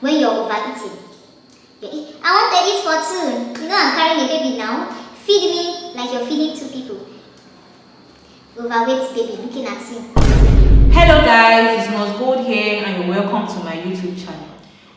when you're overeating. I want to eat for two. You know I'm carrying a baby now. Feed me like you're feeding two people. Overweight baby looking at you. Hello guys, it's Must Gold here and you're welcome to my YouTube channel.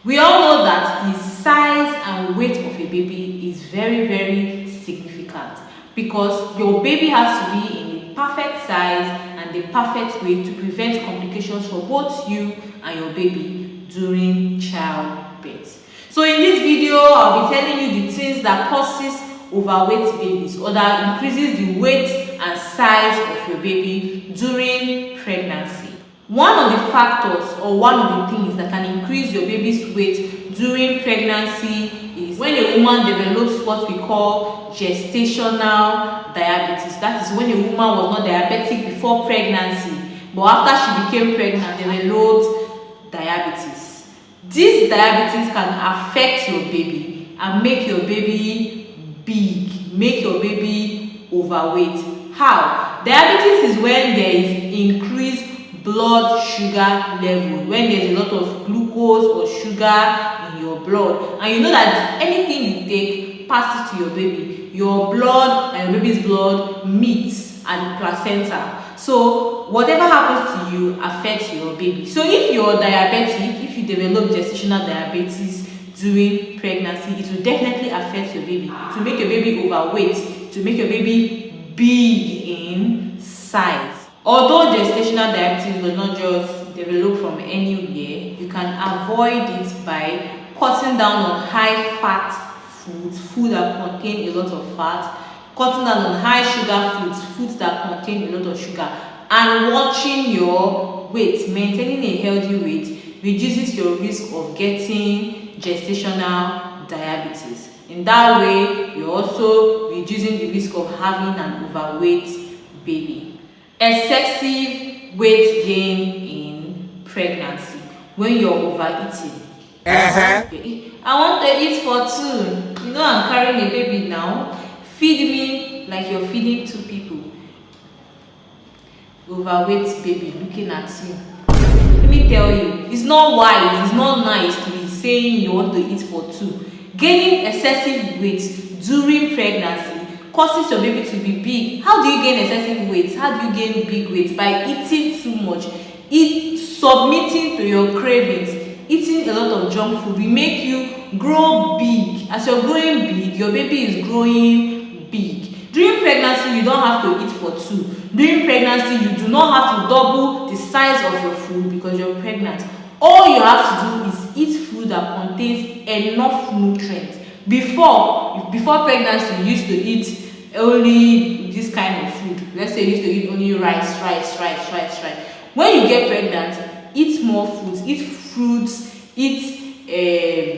We all know that the size and weight of a baby is very significant because your baby has to be in the perfect size and the perfect weight to prevent complications for both you and your baby during childbirth. So in this video, I'll be telling you the things that causes overweight babies or that increases the weight and size of your baby during pregnancy. One of the factors or one of the things that can increase your baby's weight during pregnancy is when a woman develops what we call gestational diabetes. That is when a woman was not diabetic before pregnancy, but after she became pregnant, developed diabetes. This diabetes can affect your baby and make your baby big, make your baby overweight. How? Diabetes is when there is increased blood sugar level, when there's a lot of glucose or sugar in your blood, and you know that anything you take passes to your baby. Your blood and your baby's blood meets at the placenta, so whatever happens to you affects your baby. So if you're diabetic, if you develop gestational diabetes during pregnancy, it will definitely affect your baby. It will make your baby overweight, to make your baby big in size. Although gestational diabetes does not just develop from anywhere, you can avoid it by cutting down on high fat foods, food that contain a lot of fat, cutting down on high sugar foods, foods that contain a lot of sugar, and watching your weight. Maintaining a healthy weight reduces your risk of getting gestational diabetes. In that way, you're also reducing the risk of having an overweight baby. Excessive weight gain in pregnancy, when you're overeating. I want to eat for two. You know I'm carrying a baby now. Feed me like you're feeding two people. Overweight baby looking at you. Let me tell you, it's not wise, it's not nice to be saying you want to eat for two. Gaining excessive weight during pregnancy causes your baby to be big. How do you gain excessive weight? How do you gain big weight? By eating too much, submitting to your cravings. Eating a lot of junk food will make you grow big. As you're growing big, your baby is growing big. During pregnancy, you don't have to eat for two. During pregnancy, you do not have to double the size of your food because you're pregnant. All you have to do is eat food that contains enough nutrients. Before pregnancy, you used to eat only this kind of food. Let's say you used to eat only rice. When you get pregnant, eat more foods, eat fruits, eat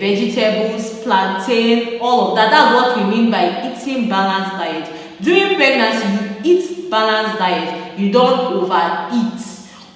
vegetables, plantain, all of that. That's what we mean by eating balanced diet. During pregnancy, you eat balanced diet. You don't overeat.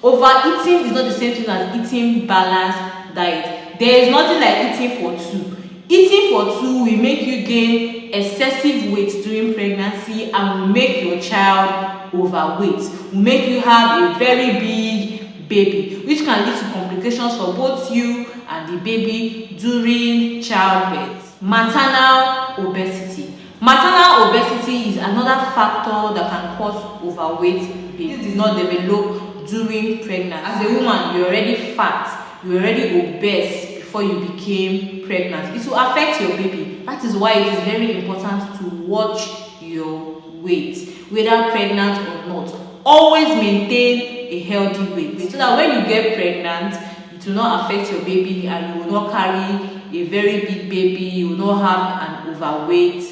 Overeating is not the same thing as eating balanced diet. There is nothing like eating for two. Eating for two will make you gain excessive weight during pregnancy and will make your child overweight, will make you have a very big baby, which can lead to complications for both you and the baby during childbirth. Maternal obesity. Maternal obesity is another factor that can cause overweight babies. This did not develop during pregnancy. As a woman, you're already fat, you're already obese before you became pregnant. It will affect your baby. That is why it is very important to watch your weight, whether pregnant or not. Always maintain a healthy weight so that when you get pregnant, it will not affect your baby and you will not carry a very big baby, you will not have an overweight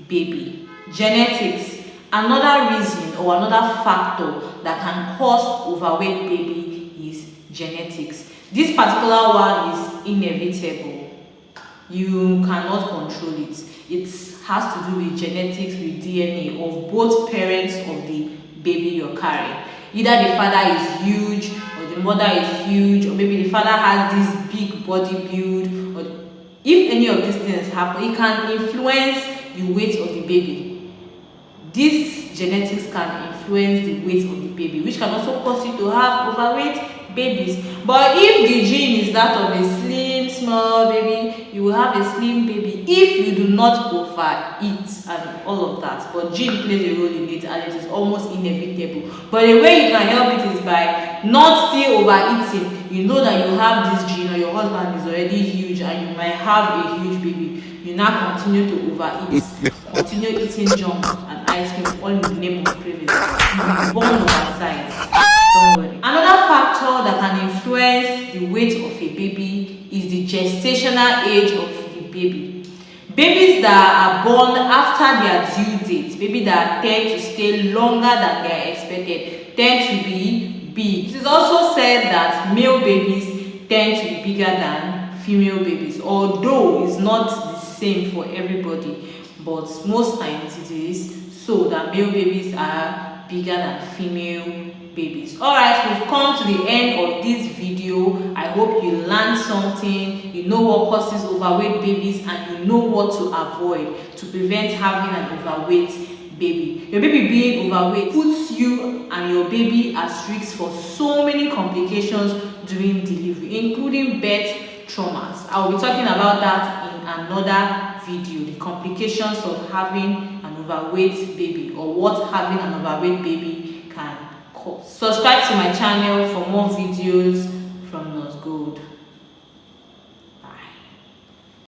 baby. Genetics. Another reason or another factor that can cause overweight baby is genetics. This particular one is inevitable. You cannot control it. It has to do with genetics, with DNA of both parents of the baby you're carrying. Either the father is huge or the mother is huge, or maybe the father has this big body build, or if any of these things happen, it can influence the weight of the baby. This genetics can influence the weight of the baby, which can also cause you to have overweight babies. But if the gene is that of a slim small baby, you will have a slim baby if you do not overeat and all of that. But gene plays a role in it, and it is almost inevitable. But the way you can help it is by not still overeating. You know that you have this gene, or your husband is already huge and you might have a huge baby. You now continue to overeat, continue eating junk and ice cream, all in the name of privilege. You will be born oversized. Don't worry. Another factor that can influence the weight of a baby is the gestational age of the baby. Babies that are born after their due date, babies that tend to stay longer than they are expected, tend to be big. It is also said that male babies tend to be bigger than female babies, although it's not the same for everybody, but most times it is so that male babies are bigger than female babies. Alright, we've come to the end of this video. I hope you learned something. You know what causes overweight babies, and you know what to avoid to prevent having an overweight baby. Your baby being overweight puts you and your baby at risk for so many complications during delivery, including birth traumas. I will be talking about that in another video, the complications of having an overweight baby, or what having an overweight baby can cause. Subscribe to my channel for more videos.